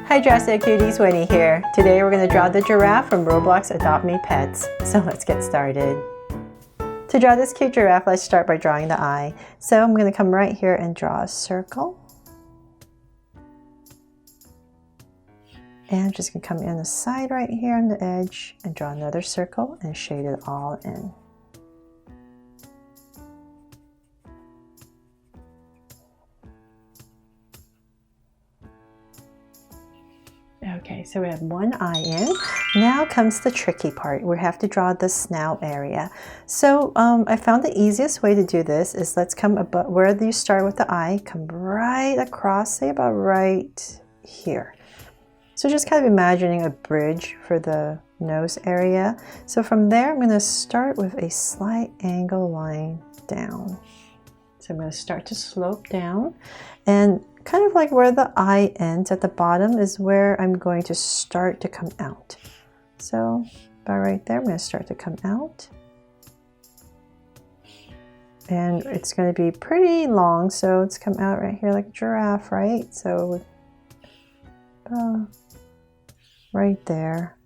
Hi Drastic Cuties, Winnie here. Today we're going to draw the giraffe from Roblox Adopt Me Pets. So let's get started. To draw this cute giraffe, let's start by drawing the eye. So I'm going to come right here and draw a circle. And I'm just going to come in the side right here on the edge and draw another circle and shade it all in. Okay, so we have one eye in. Now comes the tricky part. We have to draw the snout area. So I found the easiest way to do this is let's come above where you start with the eye, come right across, say about right here. So just kind of imagining a bridge for the nose area. So from there, I'm going to start with a slight angle line down. So I'm going to start to slope down, and kind of like where the eye ends at the bottom is where I'm going to start to come out. So about right there, I'm going to start to come out. And it's going to be pretty long, so it's come out right here like a giraffe, right? So right there.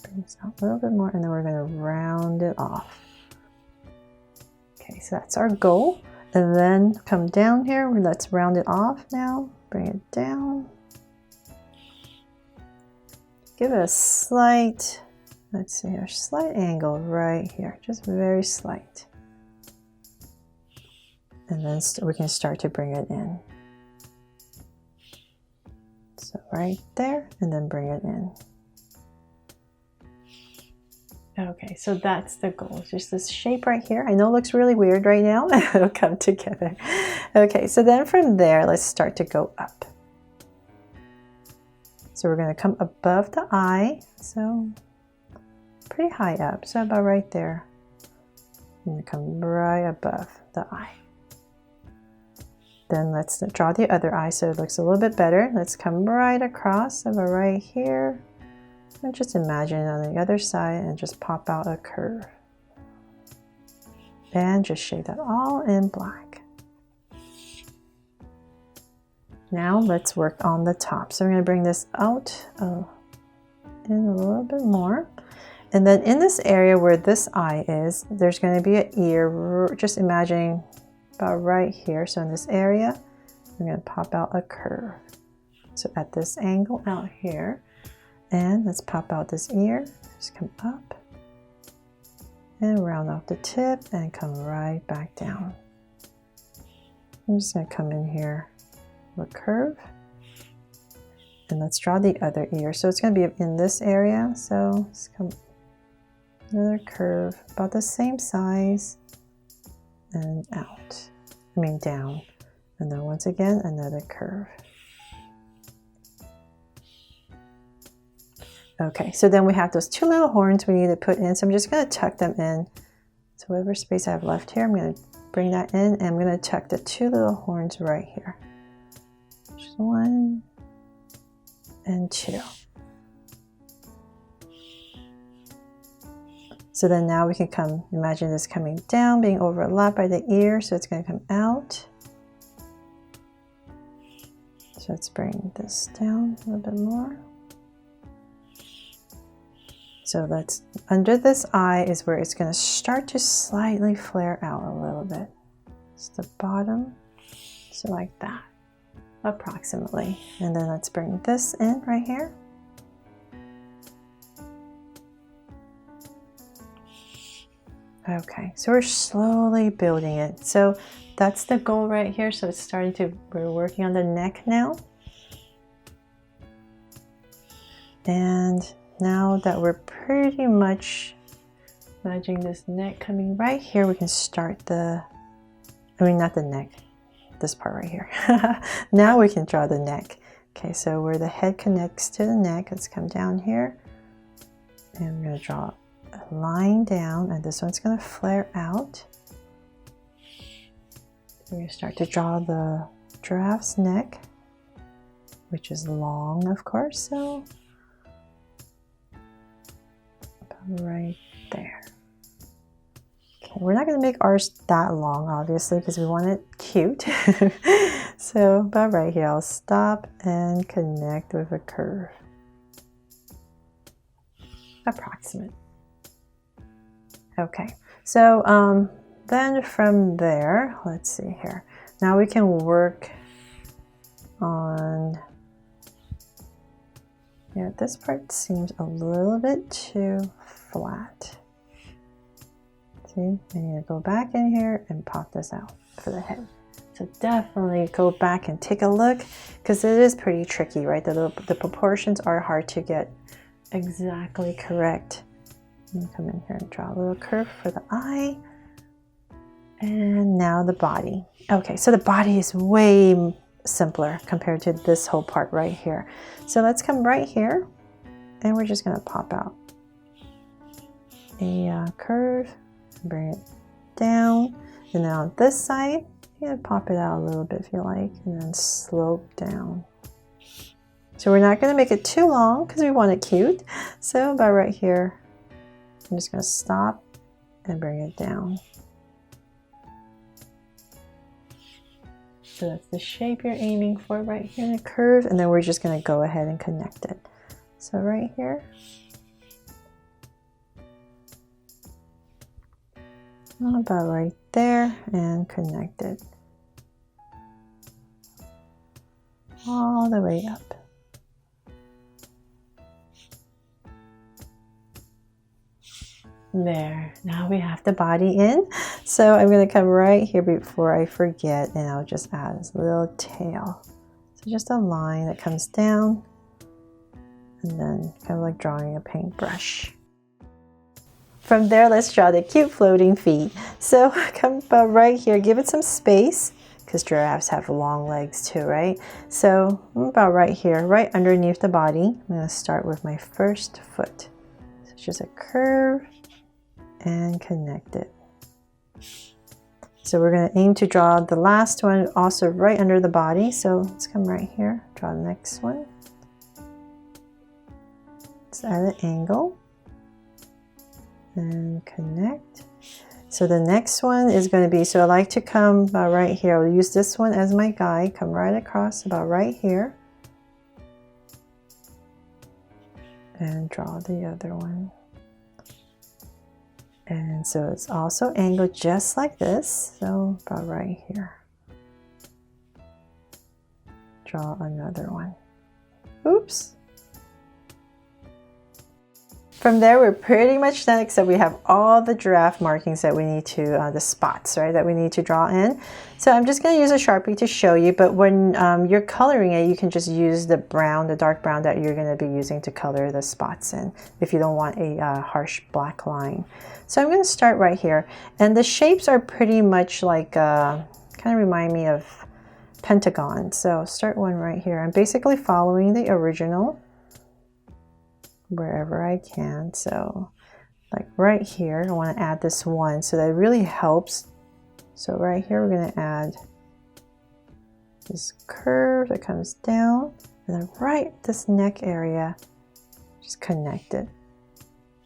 Bring this out a little bit more, and then we're going to round it off. Okay, so that's our goal. And then come down here, let's round it off now. Bring it down. Give it a slight, let's see, a slight angle right here, just very slight. And then we can start to bring it in. So right there, and then bring it in. Okay, so that's the goal, just this shape right here. I know it looks really weird right now. It'll come together. Okay, so then from there, let's start to go up. So we're going to come above the eye, so pretty high up, so about right there. I'm going to come right above the eye. Then let's draw the other eye so it looks a little bit better. Let's come right across, about right here. And just imagine it on the other side and just pop out a curve. And just shade that all in black. Now let's work on the top. So I'm going to bring this out in a little bit more. And then in this area where this eye is, there's going to be an ear, just imagining about right here. So in this area, I'm going to pop out a curve. So at this angle out here. And let's pop out this ear, just come up and round off the tip and come right back down. I'm just going to come in here with a curve, and let's draw the other ear. So it's going to be in this area, so let's come another curve about the same size and out, down, and then once again another curve. Okay, so then we have those two little horns we need to put in. So I'm just going to tuck them in. So whatever space I have left here, I'm going to bring that in, and I'm going to tuck the two little horns right here. Just 1 and 2. So then now we can imagine this coming down, being overlapped by the ear. So it's going to come out. So let's bring this down a little bit more. So that's under this eye is where it's going to start to slightly flare out a little bit. It's the bottom, so like that, approximately. And then let's bring this in right here. Okay, so we're slowly building it. So that's the goal right here. So it's we're working on the neck now. And now that we're pretty much imagining this neck coming right here, we can start not the neck, this part right here. Now we can draw the neck. Okay, so where the head connects to the neck, let's come down here. And I'm going to draw a line down, and this one's going to flare out. We're going to start to draw the giraffe's neck, which is long, of course, so right there. Okay, we're not going to make ours that long, obviously, because we want it cute. So about right here, I'll stop and connect with a curve. Approximate. Okay, so then from there, let's see here. Now we can work on, yeah, this part seems a little bit too flat. See, I need to go back in here and pop this out for the head. So definitely go back and take a look, because it is pretty tricky, right? The proportions are hard to get exactly correct. Let me come in here and draw a little curve for the eye. And now the body. Okay, so the body is way simpler compared to this whole part right here. So let's come right here, and we're just gonna pop out a curve, bring it down, and then on this side, you can pop it out a little bit if you like, and then slope down. So we're not gonna make it too long because we want it cute. So about right here, I'm just gonna stop and bring it down. So that's the shape you're aiming for right here in a curve, and then we're just going to go ahead and connect it. So right here, about right there, and connect it all the way up. There, now we have the body in. So I'm going to come right here before I forget, and I'll just add this little tail. So just a line that comes down, and then kind of like drawing a paintbrush. From there, let's draw the cute floating feet. So come about right here, give it some space, because giraffes have long legs too, right? So about right here, right underneath the body, I'm going to start with my first foot. So it's just a curve and connect it. So we're going to aim to draw the last one also right under the body. So let's come right here, draw the next one. Let's add an angle and connect. So the next one is going to be, so I like to come about right here. I'll use this one as my guide, come right across about right here and draw the other one. And so it's also angled just like this, so about right here. Draw another one. Oops. From there, we're pretty much done, except we have all the giraffe markings that we need to, the spots, right, that we need to draw in. So I'm just going to use a Sharpie to show you, but when you're coloring it, you can just use the brown, the dark brown that you're going to be using to color the spots in, if you don't want a harsh black line. So I'm going to start right here, and the shapes are pretty much like, kind of remind me of pentagon. So start one right here. I'm basically following the original wherever I can. So like right here, I want to add this one, so that really helps. So right here, we're going to add this curve that comes down, and then right this neck area, just connect it.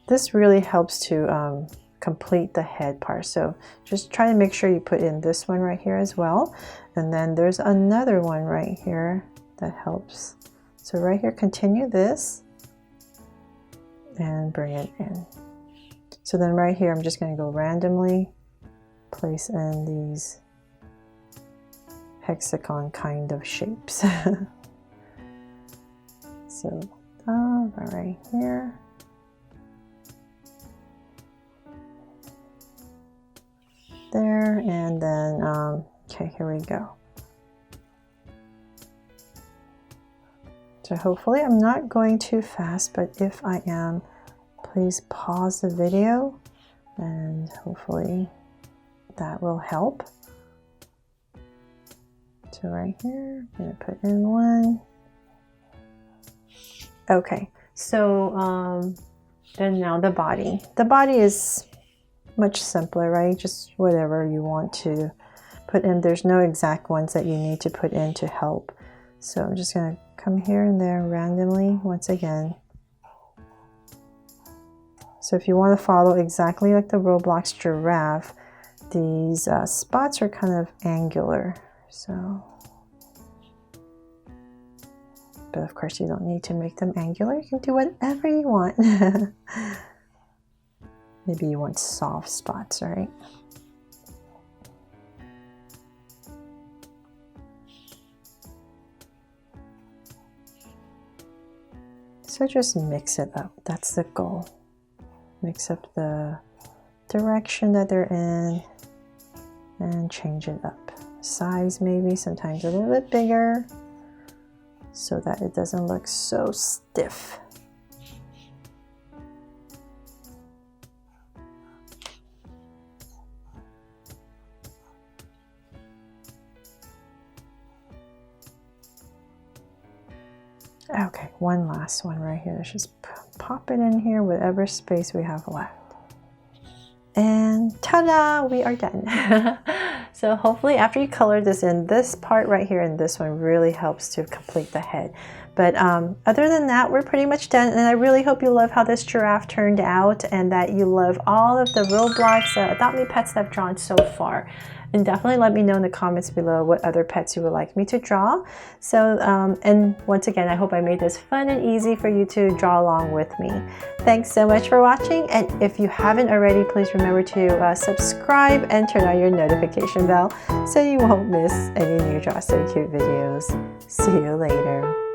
This really helps to complete the head part. So just try to make sure you put in this one right here as well. And then there's another one right here that helps. So right here, continue this and bring it in. So then right here, I'm just going to go randomly place in these hexagon kind of shapes. So right here. There, and then, okay, here we go. So hopefully I'm not going too fast, but if I am, please pause the video, and hopefully that will help. So right here, I'm going to put in one. Okay, so then now the body. The body is much simpler, right? Just whatever you want to put in. There's no exact ones that you need to put in to help. So I'm just going to come here and there randomly once again. So if you want to follow exactly like the Roblox giraffe, these spots are kind of angular. So, but of course you don't need to make them angular. You can do whatever you want. Maybe you want soft spots, right? So just mix it up. That's the goal. Mix up the direction that they're in and change it up. Size maybe, sometimes a little bit bigger so that it doesn't look so stiff. Okay, one last one right here. Let's just pop it in here, whatever space we have left. And ta-da, we are done. So hopefully after you color this in, this part right here and this one really helps to complete the head. But other than that, we're pretty much done. And I really hope you love how this giraffe turned out and that you love all of the Roblox Adopt Me pets that I've drawn so far. And definitely let me know in the comments below what other pets you would like me to draw. So, and once again, I hope I made this fun and easy for you to draw along with me. Thanks so much for watching. And if you haven't already, please remember to subscribe and turn on your notification bell so you won't miss any new Draw So Cute videos. See you later.